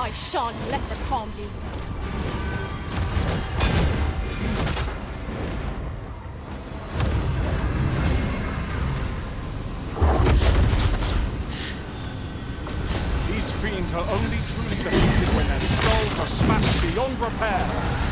I shan't let them harm you. These fiends are only truly defeated when their skulls are smashed beyond repair.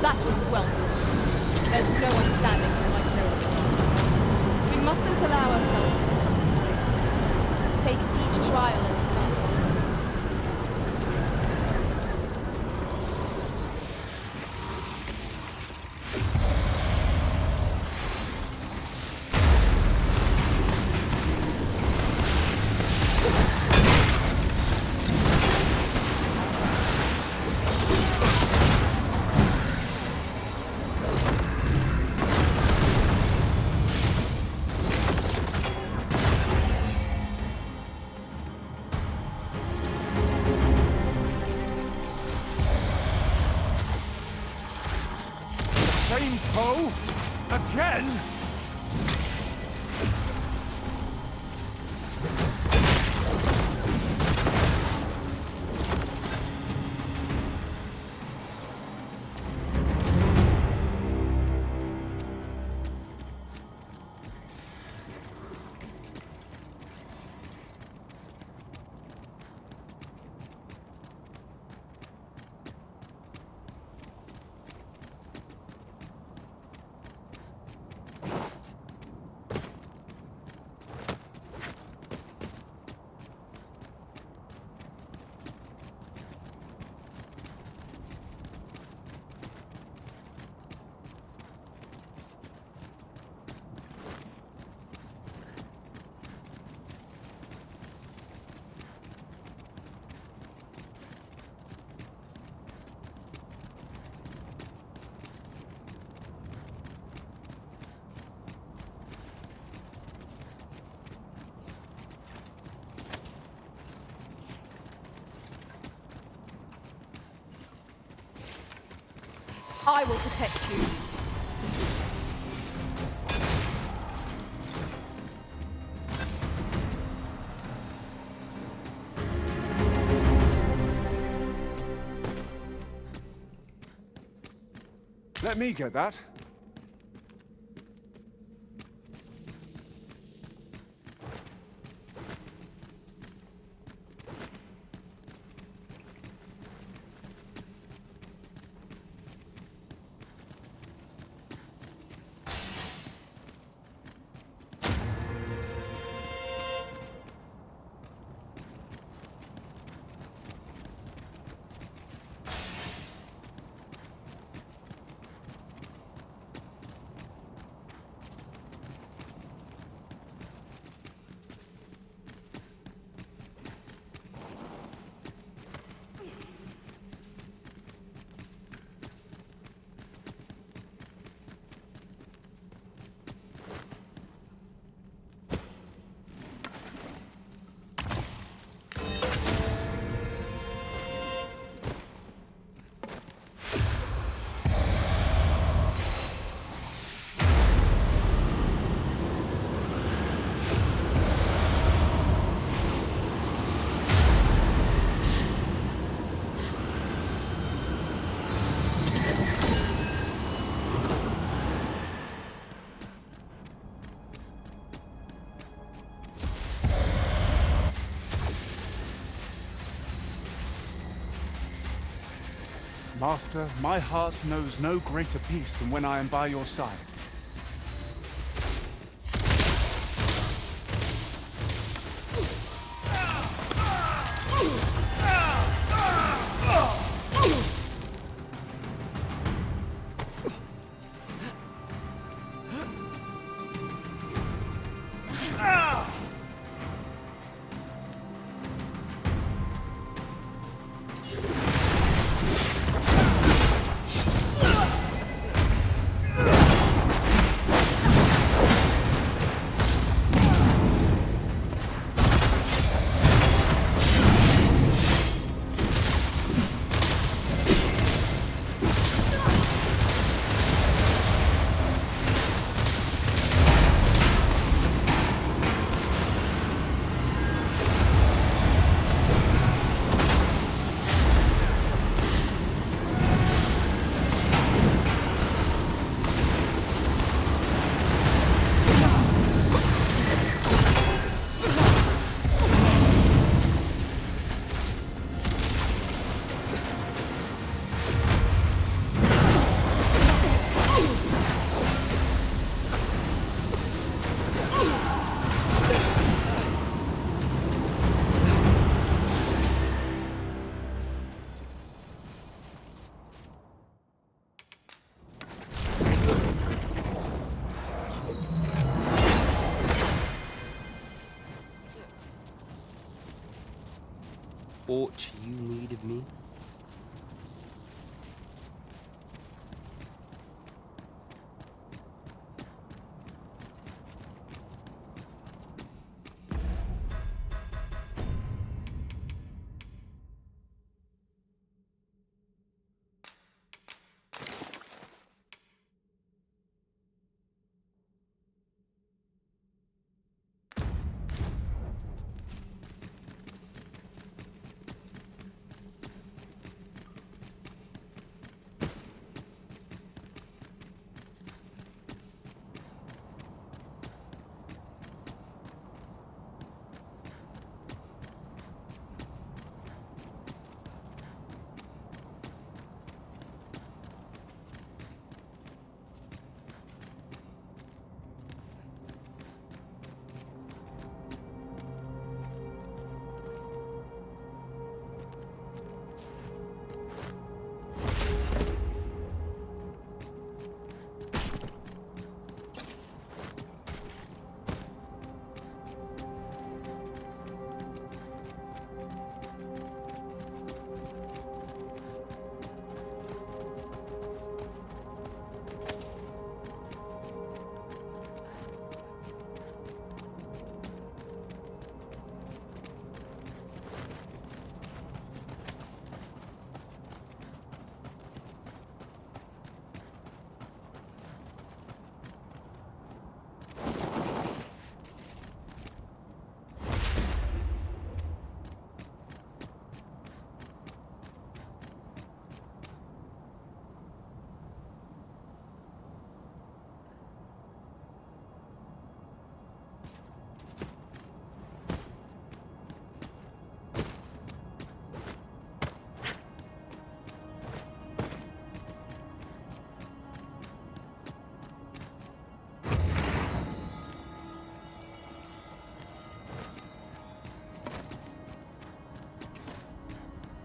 That was well fought. There's no one standing for like so. We mustn't allow ourselves to become complacent. Take each trial as it comes. Same foe? Again? I will protect you. Let me get that. Master, my heart knows no greater peace than when I am by your side. Aught you need of me?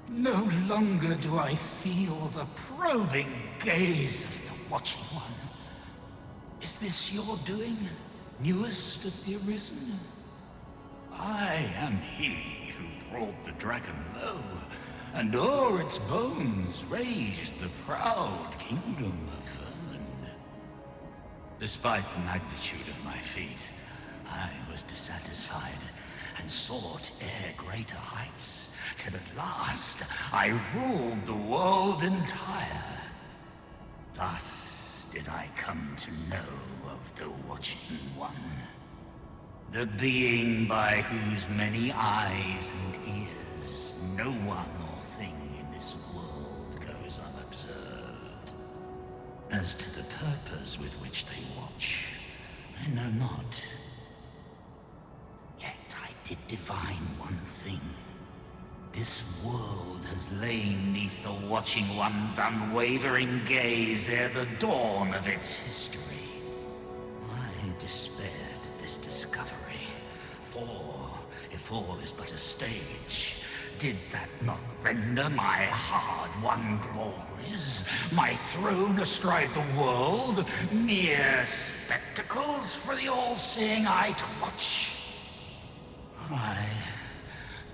No longer do I feel the probing gaze of the Watching One. Is this your doing, newest of the Arisen? I am he who brought the dragon low, and o'er its bones raised the proud kingdom of vermin. Despite the magnitude of my feat, I was dissatisfied and sought e'er greater heights, till at last I ruled the world entire. Thus did I come to know of the Watching One, the being by whose many eyes and ears no one or thing in this world goes unobserved. As to the purpose with which they watch, I know not. Yet I did divine one thing. This world has lain neath the Watching One's unwavering gaze ere the dawn of its history. I despaired at this discovery, for if all is but a stage, did that not render my hard-won glories, my throne astride the world, mere spectacles for the all-seeing eye to watch? Aye,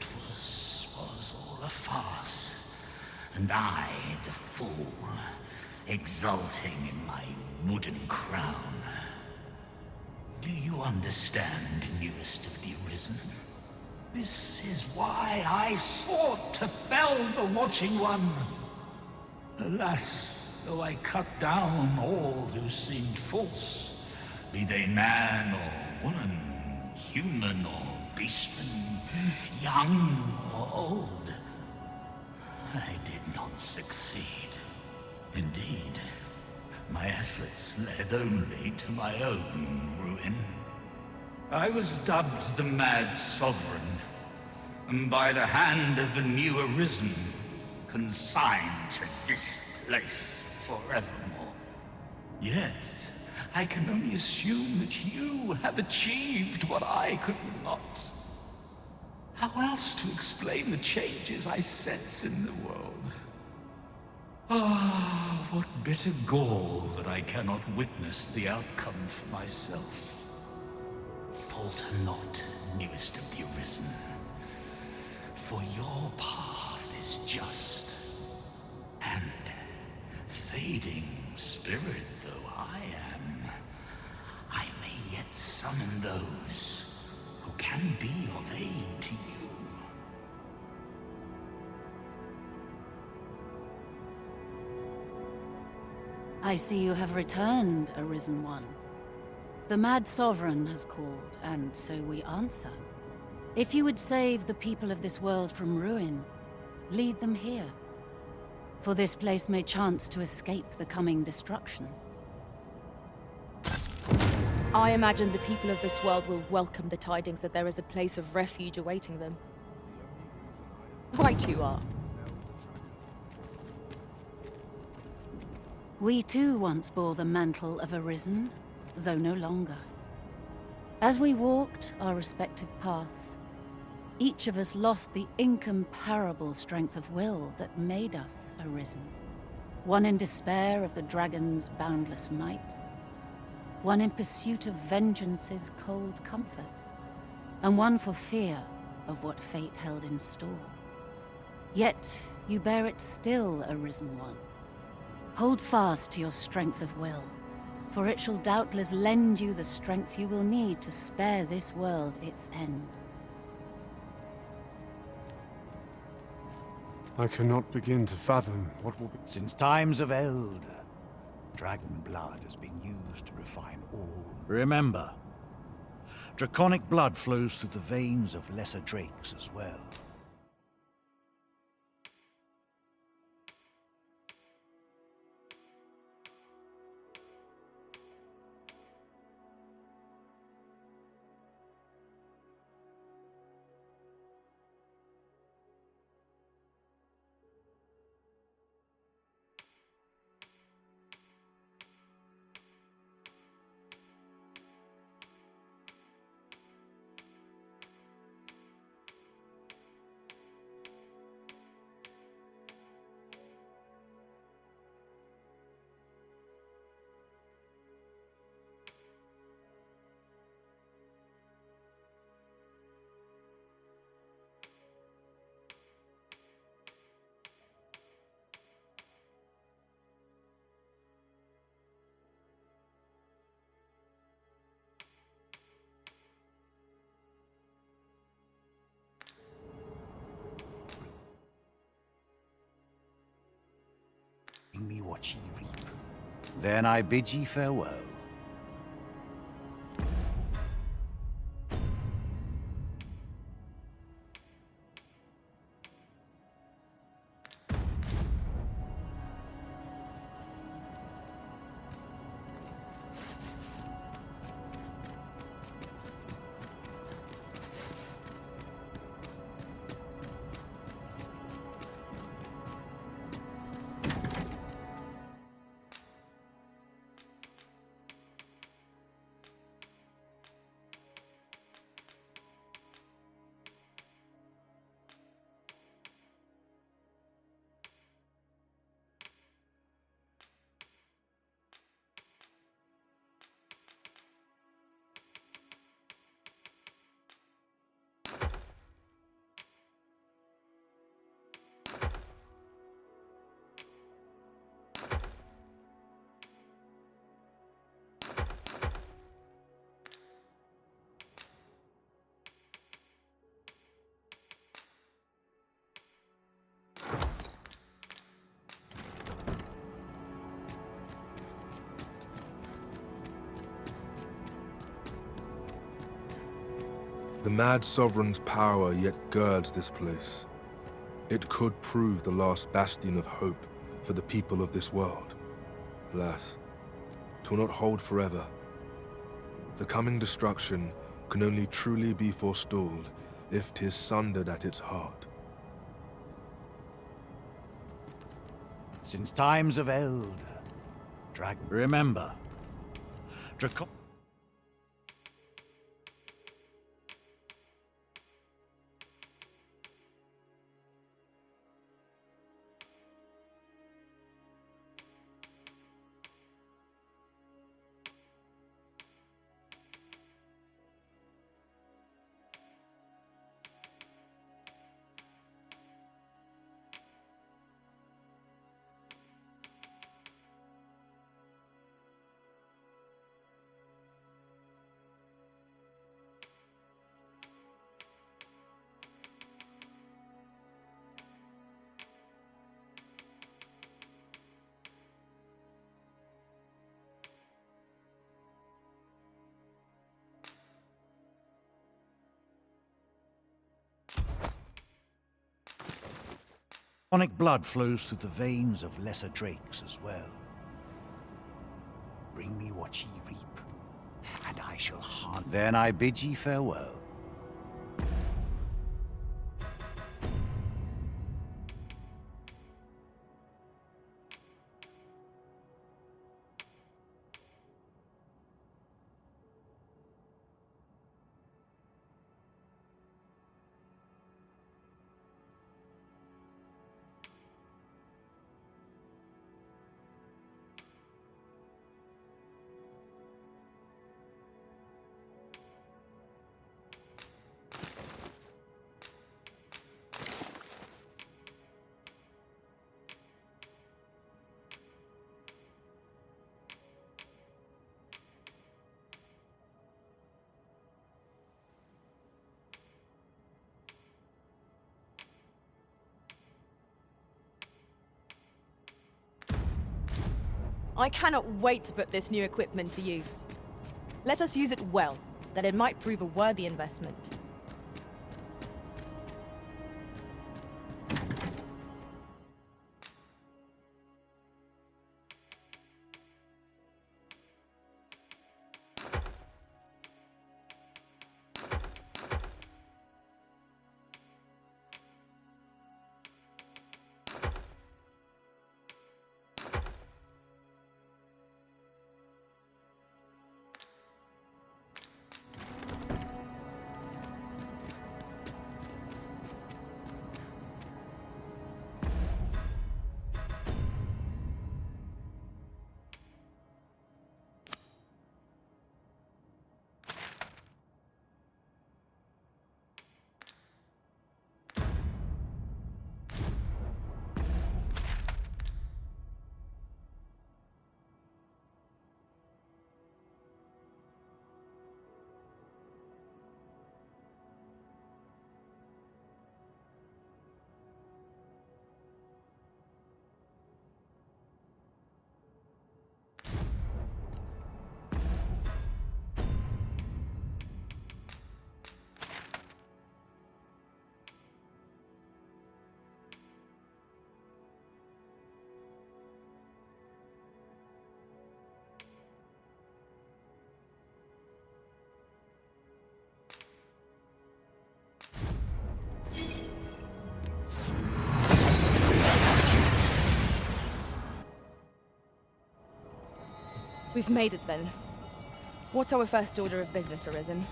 'twas all a farce, and I, the fool, exulting in my wooden crown. Do you understand, newest of the Arisen? This is why I sought to fell the Watching One. Alas, though I cut down all who seemed false, be they man or woman, human or beastman, young or old, I did not succeed. Indeed, my efforts led only to my own ruin. I was dubbed the Mad Sovereign, and by the hand of a new Arisen, consigned to this place forevermore. Yet, I can only assume that you have achieved what I could not. How else to explain the changes I sense in the world? Ah, what bitter gall that I cannot witness the outcome for myself. Falter not, newest of the Arisen, for your path is just, and fading spirit though I am, I may yet summon those who can be of aid to you. I see you have returned, Arisen One. The Mad Sovereign has called, and so we answer. If you would save the people of this world from ruin, lead them here. For this place may chance to escape the coming destruction. I imagine the people of this world will welcome the tidings that there is a place of refuge awaiting them. Right you are. We too once bore the mantle of Arisen, though no longer. As we walked our respective paths, each of us lost the incomparable strength of will that made us Arisen. One in despair of the dragon's boundless might, one in pursuit of vengeance's cold comfort, and one for fear of what fate held in store. Yet you bear it still, Arisen One. Hold fast to your strength of will, for it shall doubtless lend you the strength you will need to spare this world its end. I cannot begin to fathom what will be. Since times of eld, dragon blood has been used to refine all. Remember, draconic blood flows through the veins of lesser drakes as well. Bring me what ye reap. Then I bid ye farewell. The mad sovereign's power yet girds this place. It could prove the last bastion of hope for the people of this world. Alas, 'twill not hold forever. The coming destruction can only truly be forestalled if 'tis sundered at its heart. Since times of eld, remember, draconic blood flows through the veins of lesser drakes as well. Bring me what ye reap, and I shall hunt. Then I bid ye farewell. I cannot wait to put this new equipment to use. Let us use it well, that it might prove a worthy investment. We've made it then. What's our first order of business, Arisen?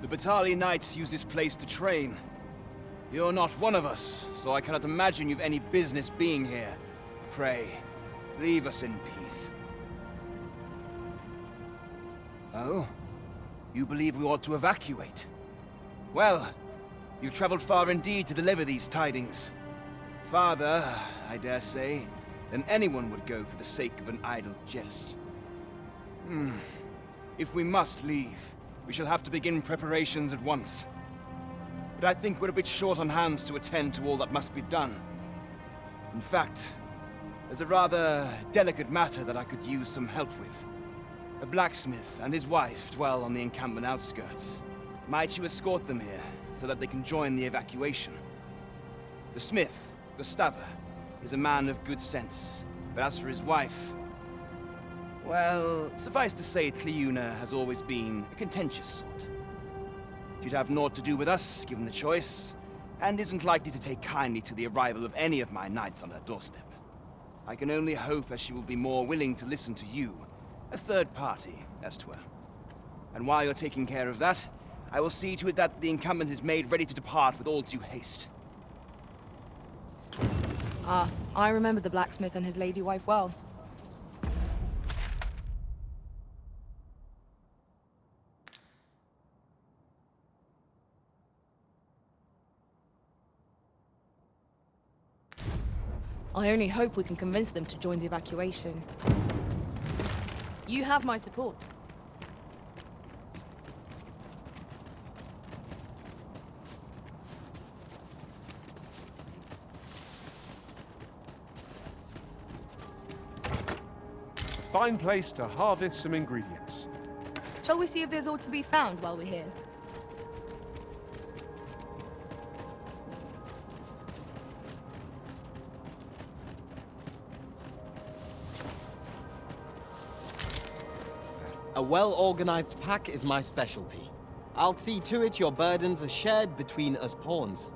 The Batali Knights use this place to train. You're not one of us, so I cannot imagine you've any business being here. Pray, leave us in peace. Oh? You believe we ought to evacuate? Well, you've traveled far indeed to deliver these tidings. Farther, I dare say, than anyone would go for the sake of an idle jest. If we must leave, we shall have to begin preparations at once. But I think we're a bit short on hands to attend to all that must be done. In fact, There's a rather delicate matter that I could use some help with. A blacksmith and his wife dwell on the encampment outskirts. Might you escort them here, so that they can join the evacuation? The smith, Gustava, is a man of good sense, but as for his wife... well, suffice to say, Cleuna has always been a contentious sort. She'd have naught to do with us, given the choice, and isn't likely to take kindly to the arrival of any of my knights on her doorstep. I can only hope that she will be more willing to listen to you, a third party, as 'twere. And while you're taking care of that, I will see to it that the encampment is made ready to depart with all due haste. Ah, I remember the blacksmith and his lady wife well. I only hope we can convince them to join the evacuation. You have my support. A fine place to harvest some ingredients. Shall we see if there's aught to be found while we're here? A well-organized pack is my specialty. I'll see to it your burdens are shared between us pawns.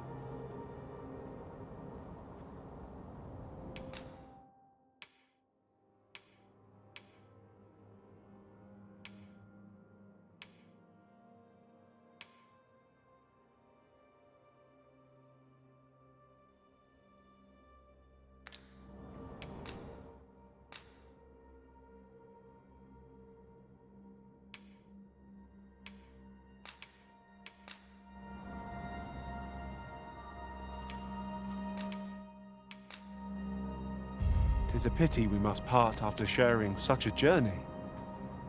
Tis a pity we must part after sharing such a journey.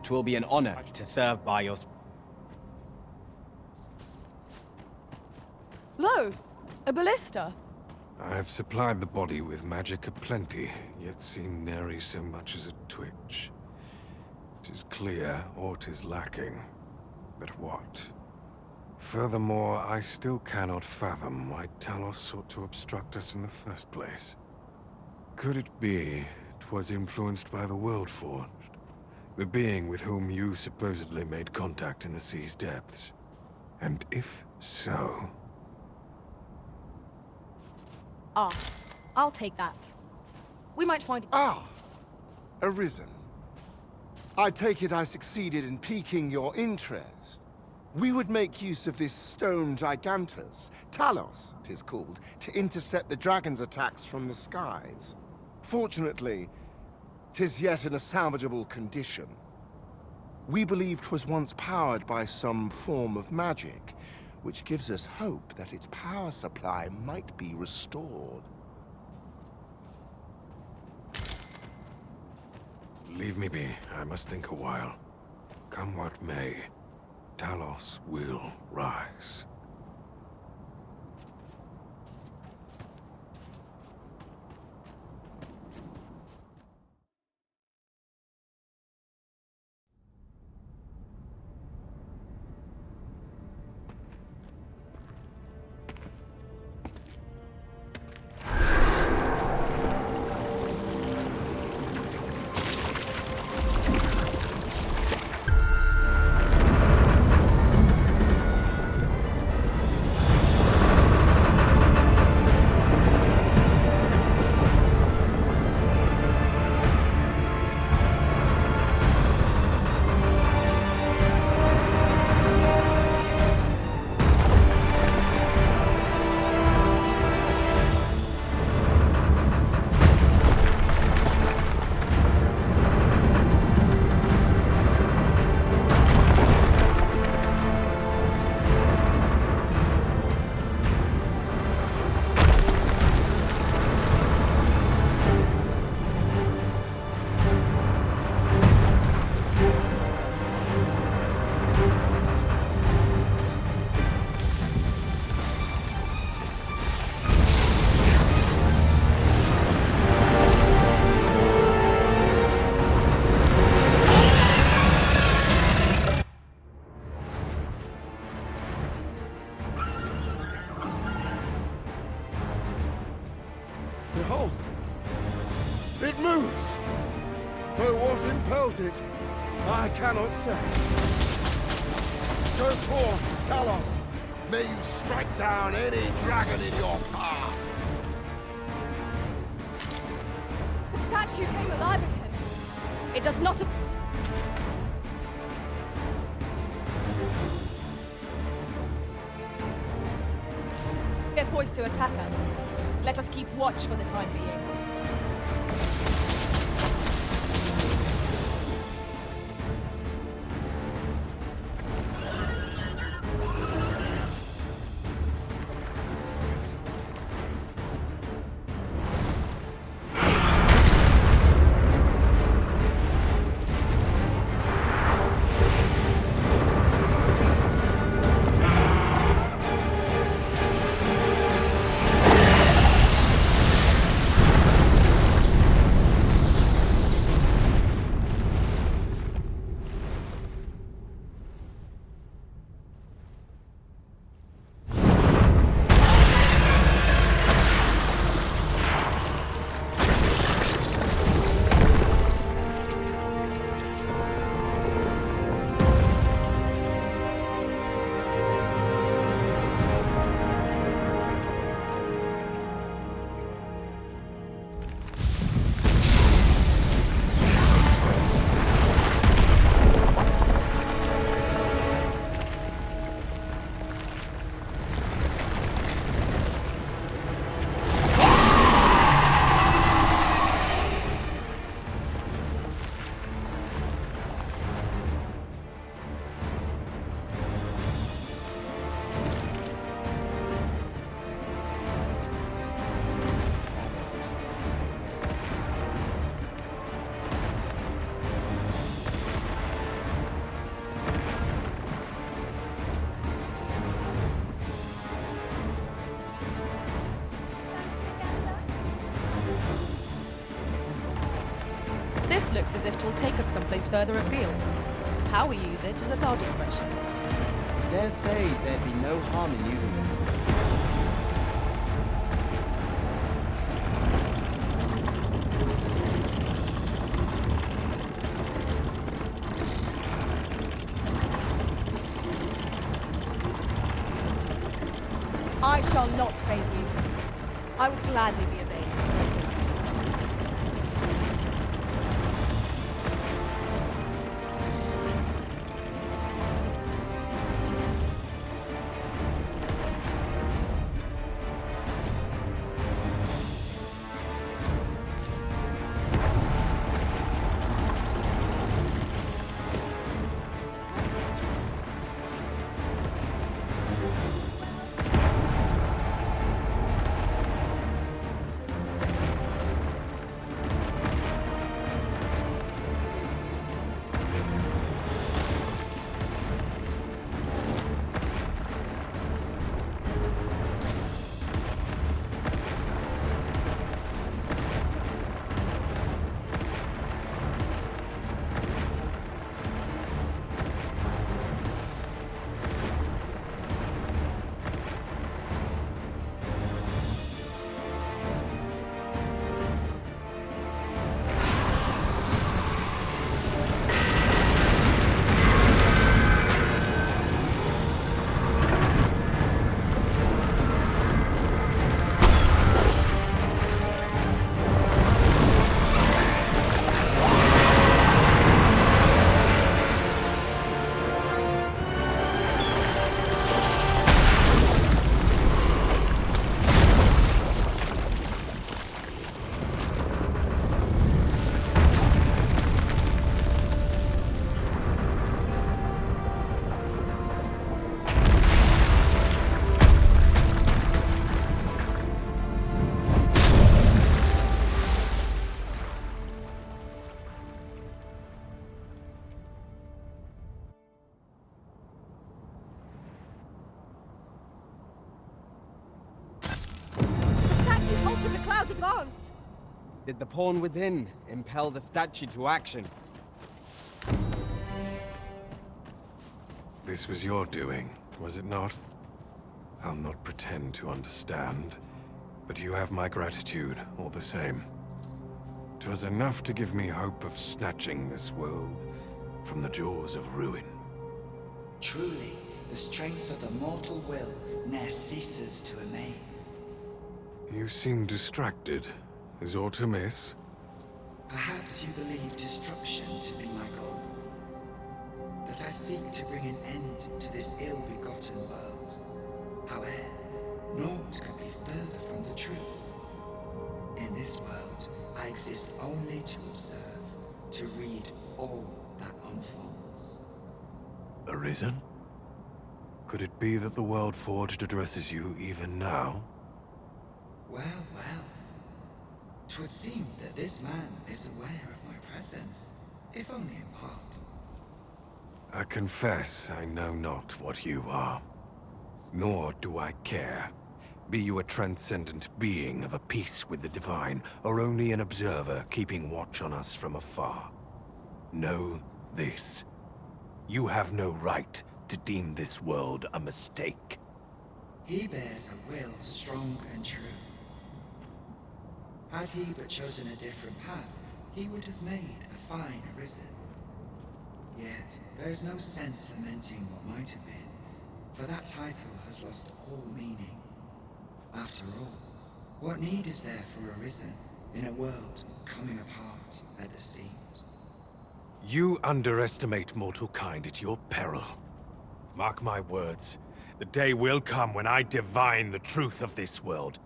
'Twill be an honor to serve by your... Lo! A ballista! I have supplied the body with magic aplenty, yet seen nary so much as a twitch. 'Tis clear aught is lacking, but what? Furthermore, I still cannot fathom why Talos sought to obstruct us in the first place. Could it be 'twas influenced by the Worldforged, the being with whom you supposedly made contact in the sea's depths? And if so... Ah, I'll take that. We might find... Ah! Arisen. I take it I succeeded in piquing your interest. We would make use of this stone gigantus, Talos, 'tis called, to intercept the dragon's attacks from the skies. Fortunately, 'tis yet in a salvageable condition. We believe 'twas once powered by some form of magic, which gives us hope that its power supply might be restored. Leave me be. I must think a while. Come what may, Talos will rise. Behold! It moves! Though what impelled it, I cannot say. Go forth, Talos! May you strike down any dragon in your path! The statue came alive again. It does not... They're poised to attack us. Let us keep watch for the time being. This looks as if it will take us someplace further afield. How we use it is at our discretion. Dare say there'd be no harm in using this. I shall not fail you. I would gladly be obeyed. Halted the cloud's advance! Did the pawn within impel the statue to action? This was your doing, was it not? I'll not pretend to understand, But you have my gratitude, all the same. 'Twas enough to give me hope of snatching this world from the jaws of ruin. Truly, the strength of the mortal will ne'er ceases to amaze. You seem distracted. Is aught amiss? Perhaps you believe destruction to be my goal. That I seek to bring an end to this ill-begotten world. However, naught could be further from the truth. In this world, I exist only to observe, to read all that unfolds. Arisen? Could it be that the world forged addresses you even now? Well, well. 'Twould seem that this man is aware of my presence, if only in part. I confess I know not what you are. Nor do I care. Be you a transcendent being of a piece with the divine, or only an observer keeping watch on us from afar. Know this. You have no right to deem this world a mistake. He bears a will strong and true. Had he but chosen a different path, he would have made a fine arisen. Yet, there is no sense lamenting what might have been, for that title has lost all meaning. After all, what need is there for arisen in a world coming apart at the seams? You underestimate mortal kind at your peril. Mark my words, the day will come when I divine the truth of this world.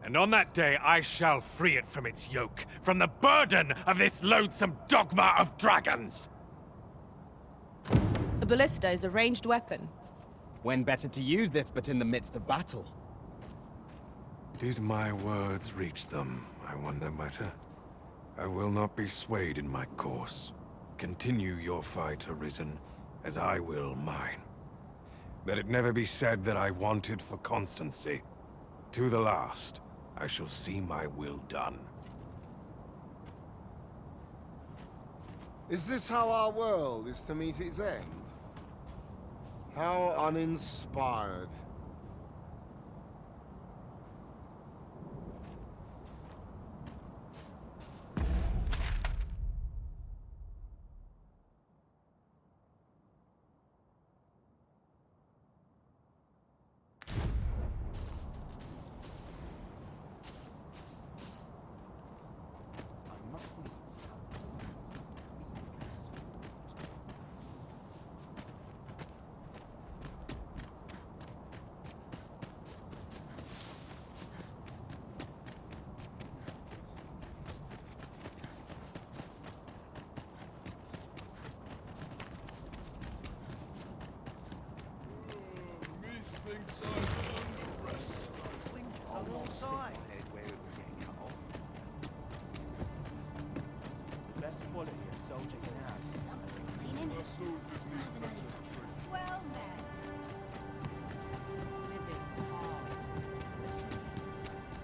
And on that day, I shall free it from its yoke, from the burden of this loathsome dogma of dragons! A ballista is a ranged weapon. When better to use this but in the midst of battle? Did my words reach them, I wonder, Matter? I will not be swayed in my course. Continue your fight, Arisen, as I will mine. Let it never be said that I wanted for constancy. To the last, I shall see my will done. Is this how our world is to meet its end? How uninspired.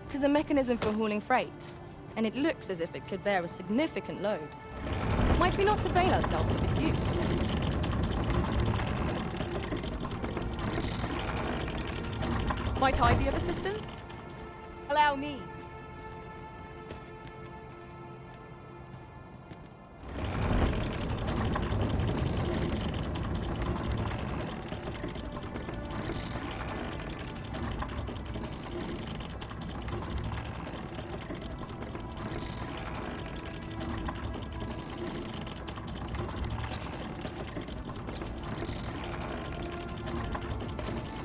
It is a mechanism for hauling freight, and it looks as if it could bear a significant load. Might we not avail ourselves of its use? Might I be of assistance? Allow me.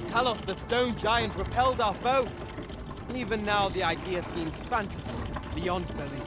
Talos the stone giant repelled our foe. Even now the idea seems fanciful, beyond belief.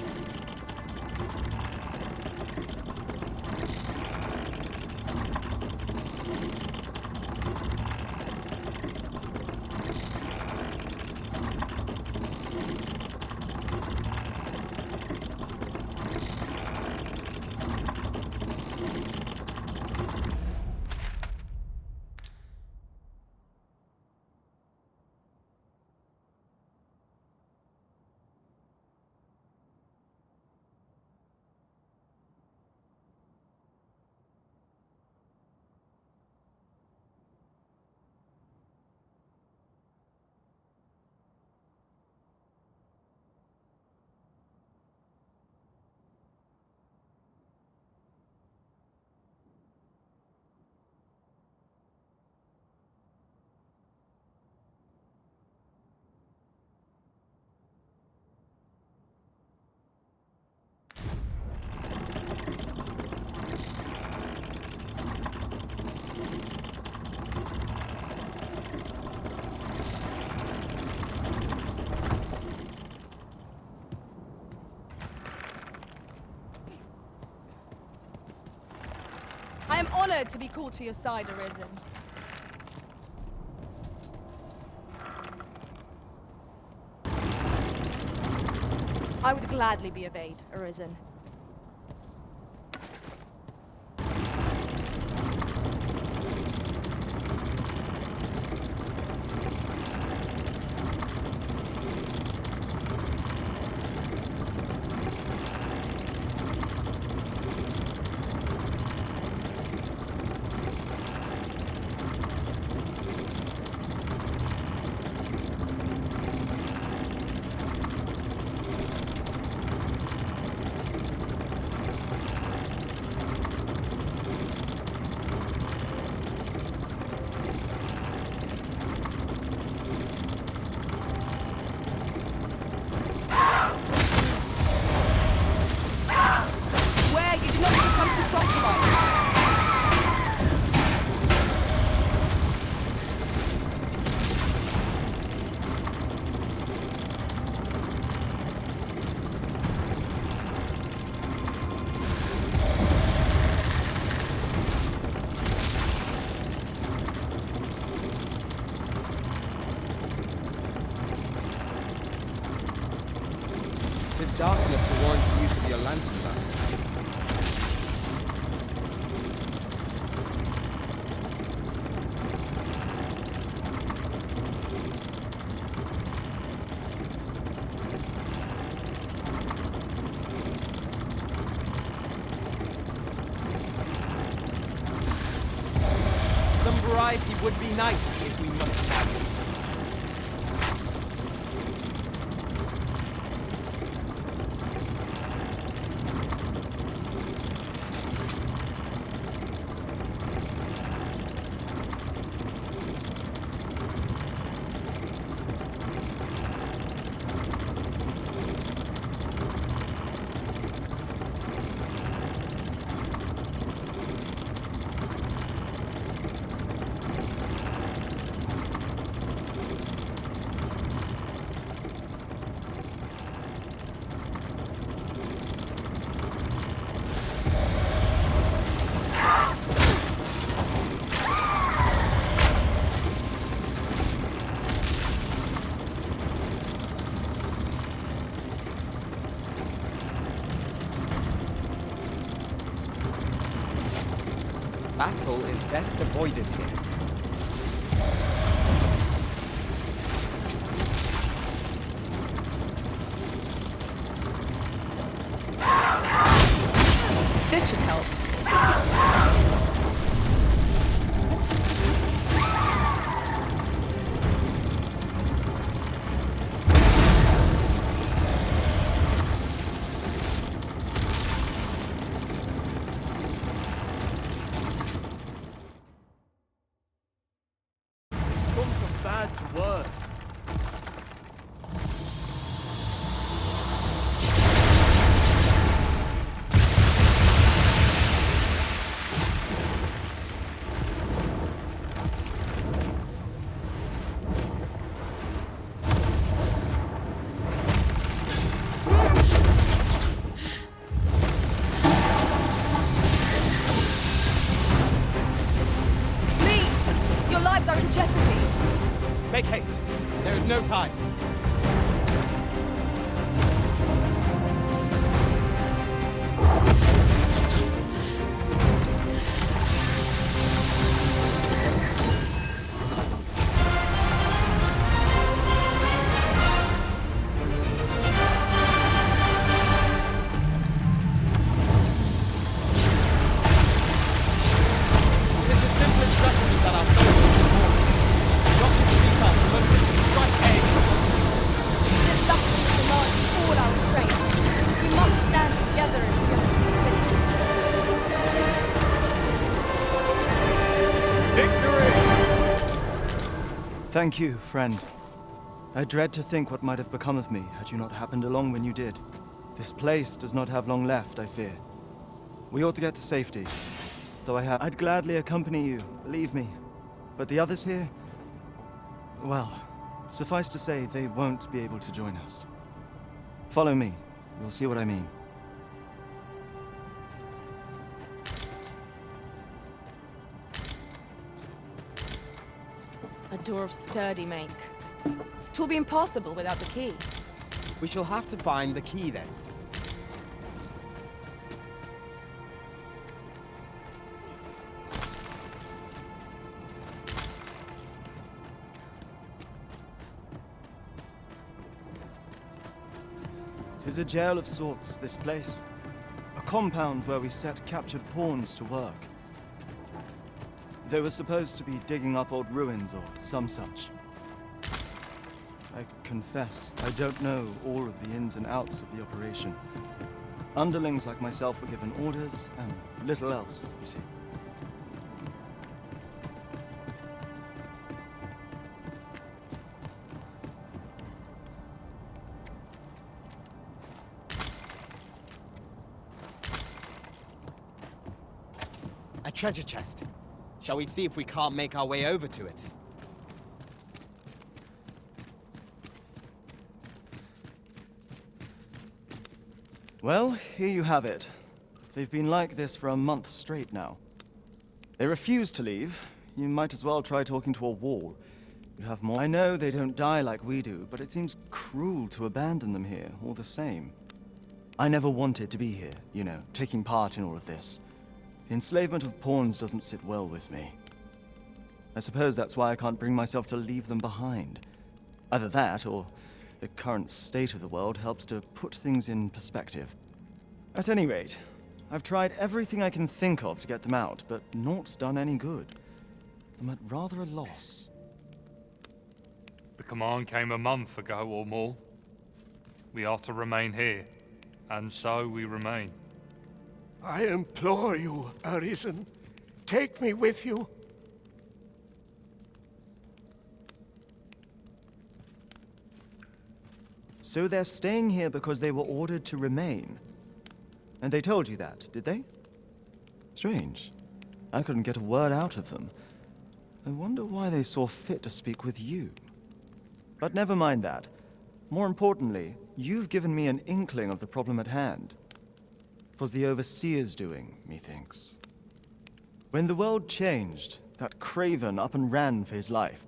honored to be called to your side, Arisen. I would gladly be of aid, Arisen. It's dark enough to warrant the use of your lantern last time. Some variety would be nice if we must have it. Battle is best avoided here. This should help. Make haste. There is no time. Thank you, friend. I dread to think what might have become of me had you not happened along when you did. This place does not have long left, I fear. We ought to get to safety. Though I'd gladly accompany you, believe me. But the others here? Well, suffice to say, they won't be able to join us. Follow me. You'll see what I mean. door of sturdy make. 'Twill be impossible without the key. We shall have to find the key then. Tis a jail of sorts, this place. A compound where we set captured pawns to work. They were supposed to be digging up old ruins or some such. I confess, I don't know all of the ins and outs of the operation. Underlings like myself were given orders, and little else, you see. A treasure chest. Shall we see if we can't make our way over to it? Well, here you have it. They've been like this for a month straight now. They refuse to leave. You might as well try talking to a wall. You have more. I know they don't die like we do, but it seems cruel to abandon them here, all the same. I never wanted to be here, you know, taking part in all of this. The enslavement of pawns doesn't sit well with me. I suppose that's why I can't bring myself to leave them behind. Either that, or the current state of the world helps to put things in perspective. At any rate, I've tried everything I can think of to get them out, but naught's done any good. I'm at rather a loss. The command came a month ago or more. We are to remain here, and so we remain. I implore you, Arisen. Take me with you. So they're staying here because they were ordered to remain. And they told you that, did they? Strange. I couldn't get a word out of them. I wonder why they saw fit to speak with you. But never mind that. More importantly, you've given me an inkling of the problem at hand. 'Twas the Overseer's doing, methinks. When the world changed, that craven up and ran for his life.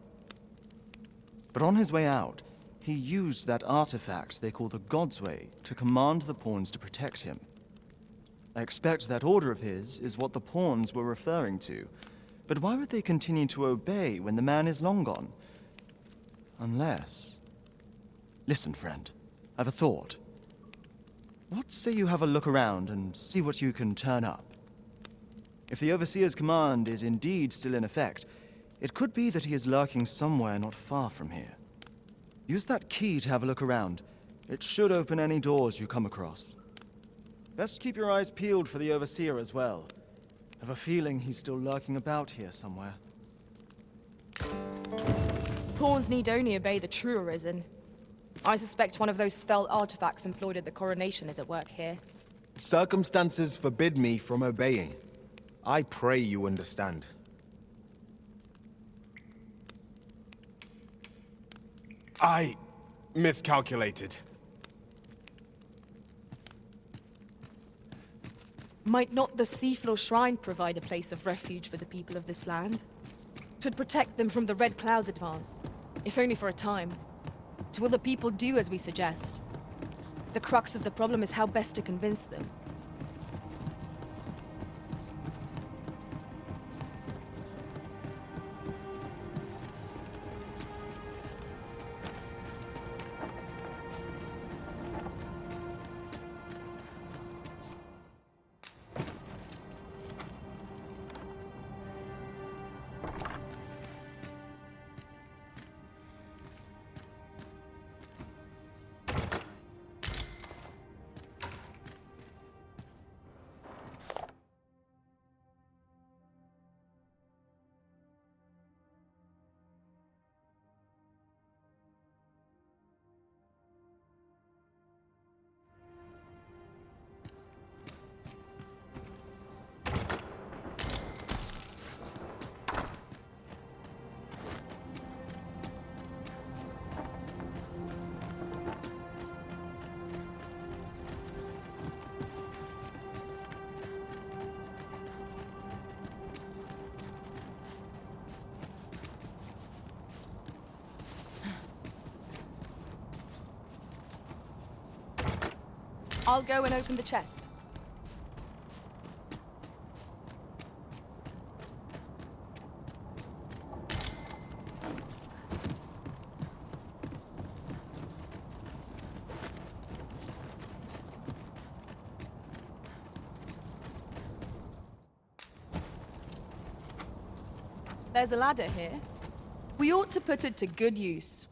But on his way out, he used that artifact they call the God's Way to command the pawns to protect him. I expect that order of his is what the pawns were referring to. But why would they continue to obey when the man is long gone? Unless... Listen, friend. I've a thought. What say you have a look around and see what you can turn up? If the Overseer's command is indeed still in effect, it could be that he is lurking somewhere not far from here. Use that key to have a look around. It should open any doors you come across. Best keep your eyes peeled for the Overseer as well. I have a feeling he's still lurking about here somewhere. Pawns need only obey the true Arisen. I suspect one of those felt artifacts employed at the coronation is at work here. Circumstances forbid me from obeying. I pray you understand. I miscalculated. Might not the seafloor shrine provide a place of refuge for the people of this land? 'Twould protect them from the Red Cloud's advance, if only for a time. Will the people do as we suggest? The crux of the problem is how best to convince them. I'll go and open the chest. There's a ladder here. We ought to put it to good use.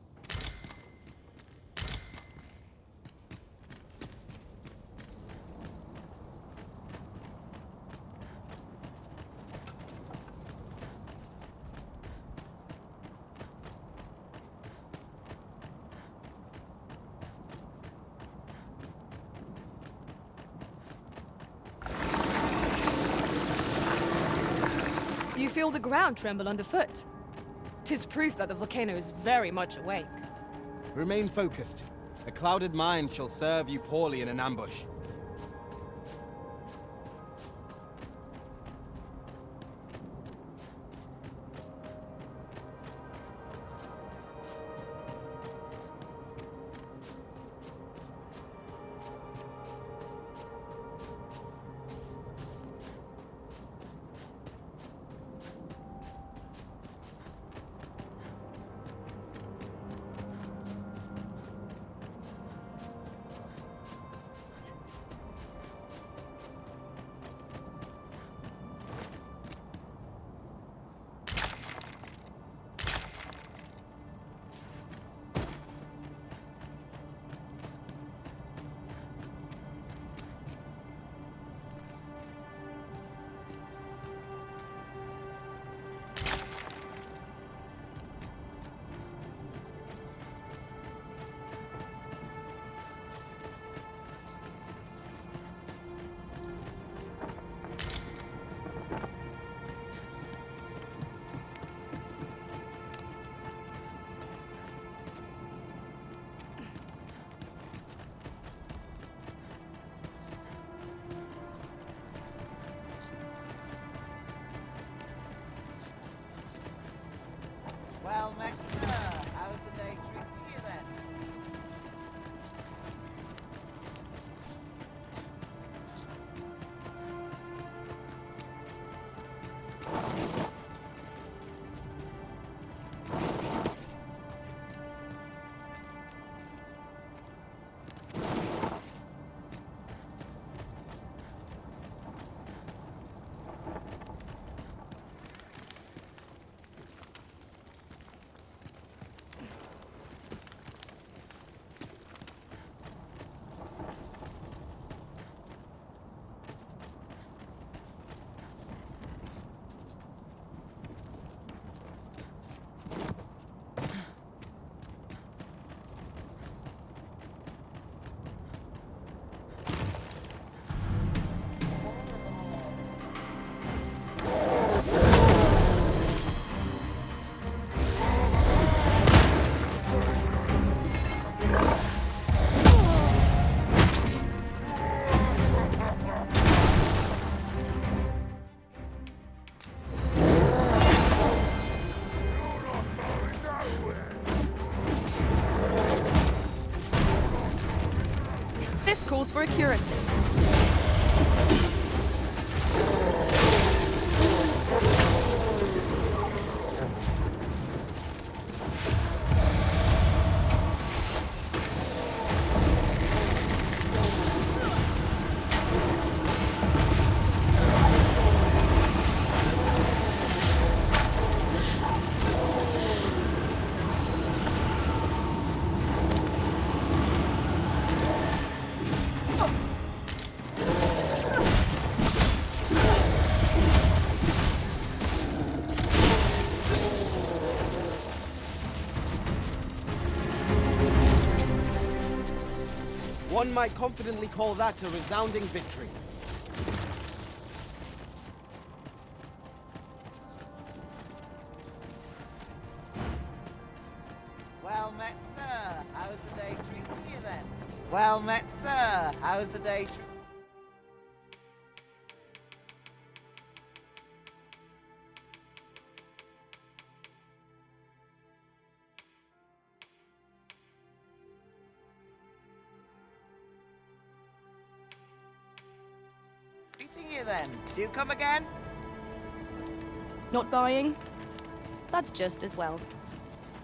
You feel the ground tremble underfoot. 'Tis proof that the volcano is very much awake. Remain focused. A clouded mind shall serve you poorly in an ambush. Well met, sir. How's the day treating you then? This calls for a curative. One might confidently call that a resounding victory. Well met, sir. How's the day treating you then? Well met, sir. How's the day treating you then. Do come again? Not buying? That's just as well.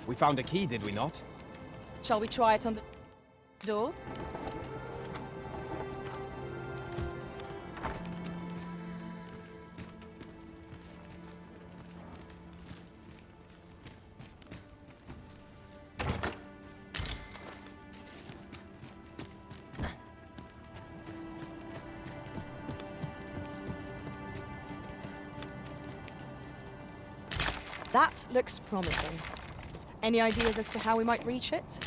We found a key, did we not? Shall we try it on the door? That looks promising. Any ideas as to how we might reach it?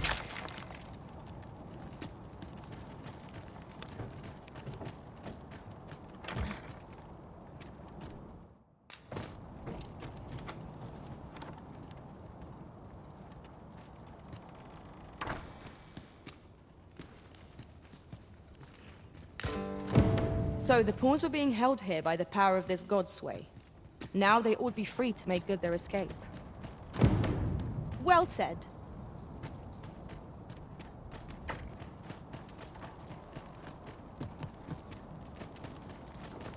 So the pawns were being held here by the power of this god sway. Now they ought be free to make good their escape. Well said.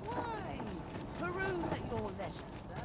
Why? Peruse at your leisure, sir.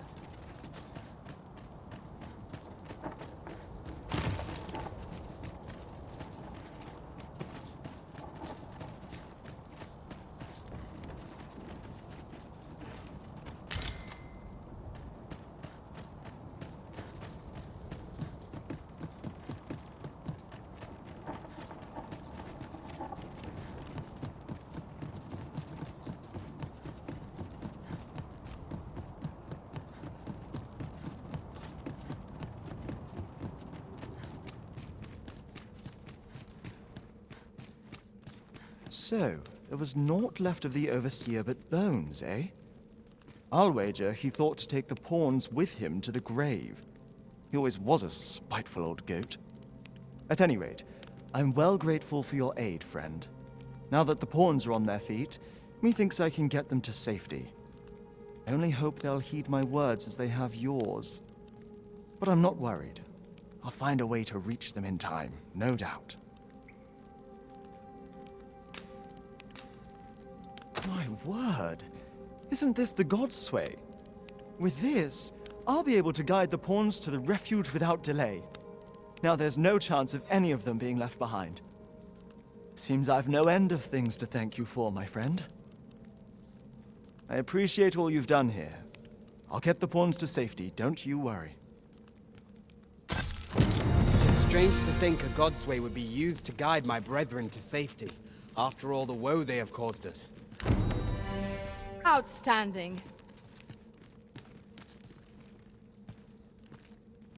So, there was naught left of the Overseer but bones, eh? I'll wager he thought to take the pawns with him to the grave. He always was a spiteful old goat. At any rate, I'm well grateful for your aid, friend. Now that the pawns are on their feet, methinks I can get them to safety. I only hope they'll heed my words as they have yours. But I'm not worried. I'll find a way to reach them in time, no doubt. My word! Isn't this the God's sway? With this, I'll be able to guide the pawns to the refuge without delay. Now there's no chance of any of them being left behind. Seems I've no end of things to thank you for, my friend. I appreciate all you've done here. I'll get the pawns to safety, don't you worry. It is strange to think a Godsway would be used to guide my brethren to safety, after all the woe they have caused us. Outstanding.